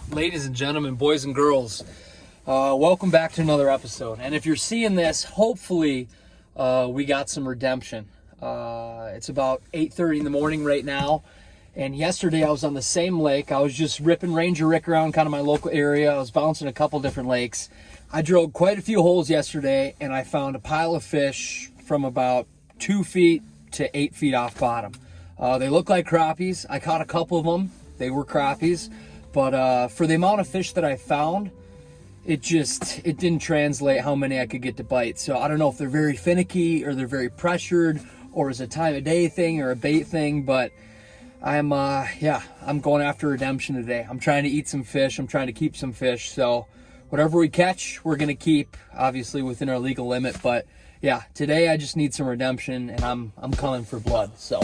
Ladies and gentlemen, boys and girls, welcome back to another episode. And if you're seeing this, hopefully we got some redemption. It's about 8:30 in the morning right now. And yesterday I was on the same lake. I was just ripping Ranger Rick around kind of my local area. I was bouncing a couple different lakes. I drilled quite a few holes yesterday and I found a pile of fish from about 2 feet to 8 feet off bottom. They look like crappies. I caught a couple of them. They were crappies. But for the amount of fish that I found, it didn't translate how many I could get to bite. So I don't know if they're very finicky or they're very pressured or is a time of day thing or a bait thing, but I'm going after redemption today. I'm trying to eat some fish. I'm trying to keep some fish. So whatever we catch, we're going to keep, obviously within our legal limit. But yeah, today I just need some redemption and I'm coming for blood. So.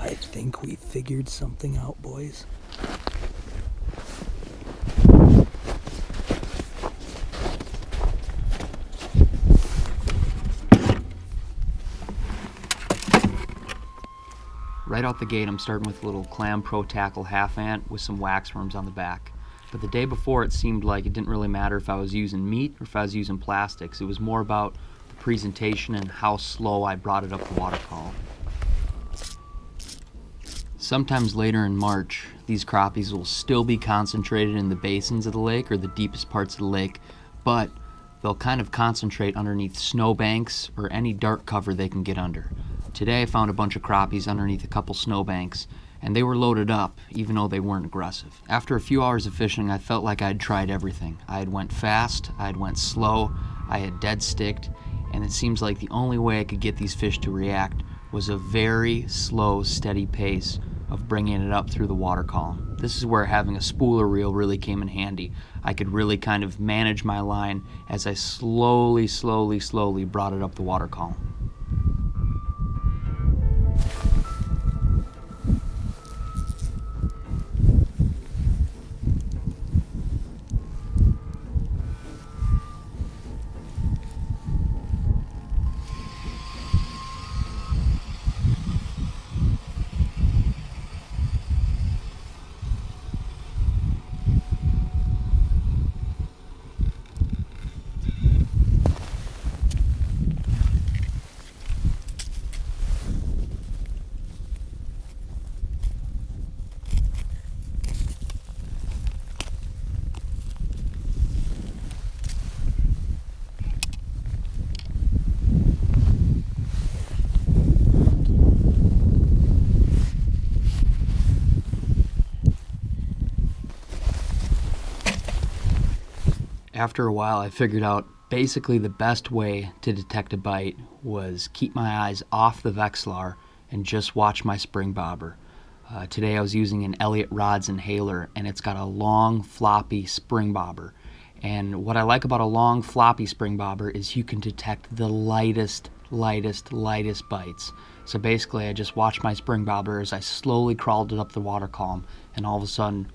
I think we figured something out, boys. Right out the gate, I'm starting with a little clam pro tackle half ant with some wax worms on the back. But the day before, it seemed like it didn't really matter if I was using meat or if I was using plastics. It was more about the presentation and how slow I brought it up the water column. Sometimes later in March, these crappies will still be concentrated in the basins of the lake or the deepest parts of the lake, but they'll kind of concentrate underneath snowbanks or any dark cover they can get under. Today I found a bunch of crappies underneath a couple snowbanks, and they were loaded up, even though they weren't aggressive. After a few hours of fishing, I felt like I'd tried everything. I had went fast, I had went slow, I had dead sticked, and it seems like the only way I could get these fish to react was a very slow, steady pace of bringing it up through the water column. This is where having a spooler reel really came in handy. I could really kind of manage my line as I slowly brought it up the water column. After a while, I figured out basically the best way to detect a bite was keep my eyes off the Vexilar and just watch my spring bobber. Today I was using an Elliott Rods Inhaler, and it's got a long, floppy spring bobber. And what I like about a long floppy spring bobber is you can detect the lightest bites. So basically I just watched my spring bobber as I slowly crawled it up the water column, and all of a sudden,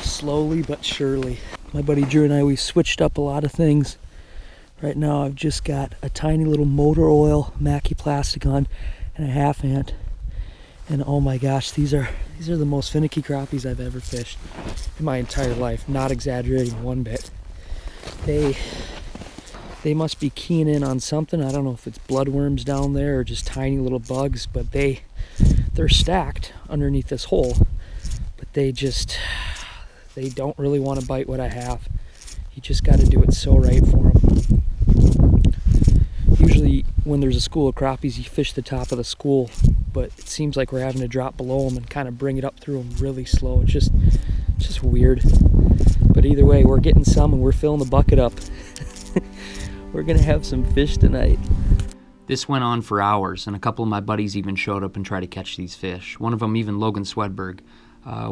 slowly but surely. My buddy Drew and I, we switched up a lot of things. Right now I've just got a tiny little motor oil Mackie plastic on and a half ant. And oh my gosh, these are the most finicky crappies I've ever fished in my entire life. Not exaggerating one bit. They must be keying in on something. I don't know if it's bloodworms down there or just tiny little bugs, but they're stacked underneath this hole. But they don't really want to bite what I have. You just got to do it so right for them. Usually when there's a school of crappies, you fish the top of the school, but it seems like we're having to drop below them and kind of bring it up through them really slow. It's just weird. But either way, we're getting some and we're filling the bucket up. We're gonna have some fish tonight. this went on for hours, and a couple of my buddies even showed up and tried to catch these fish. One of them even Logan Swedberg.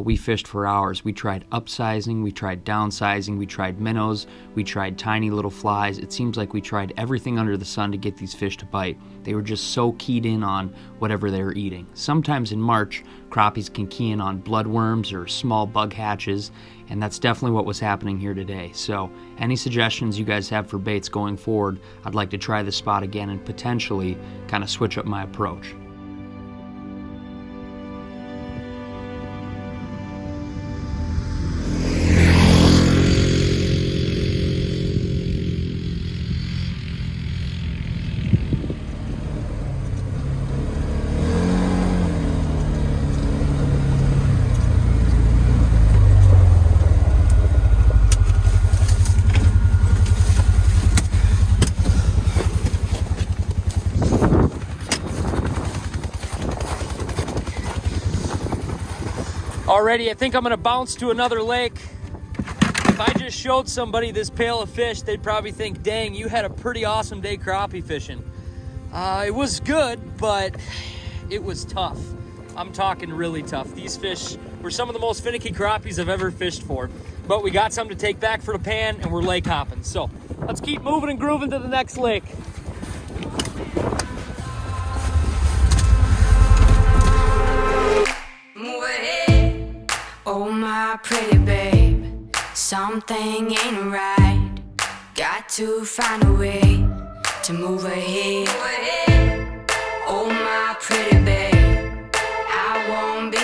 We fished for hours. We tried upsizing, we tried downsizing, we tried minnows, we tried tiny little flies. It seems like we tried everything under the sun to get these fish to bite. They were just so keyed in on whatever they were eating. Sometimes in March, crappies can key in on bloodworms or small bug hatches, and that's definitely what was happening here today. So any suggestions you guys have for baits going forward, I'd like to try this spot again and potentially kind of switch up my approach. Already, I think I'm gonna bounce to another lake. If I just showed somebody this pail of fish, they'd probably think, dang, you had a pretty awesome day crappie fishing. It was good, but it was tough. I'm talking really tough. These fish were some of the most finicky crappies I've ever fished for, but we got some to take back for the pan and we're lake hopping. So let's keep moving and grooving to the next lake. Oh my pretty babe, something ain't right. Got to find a way to move ahead. Oh my pretty babe, I won't be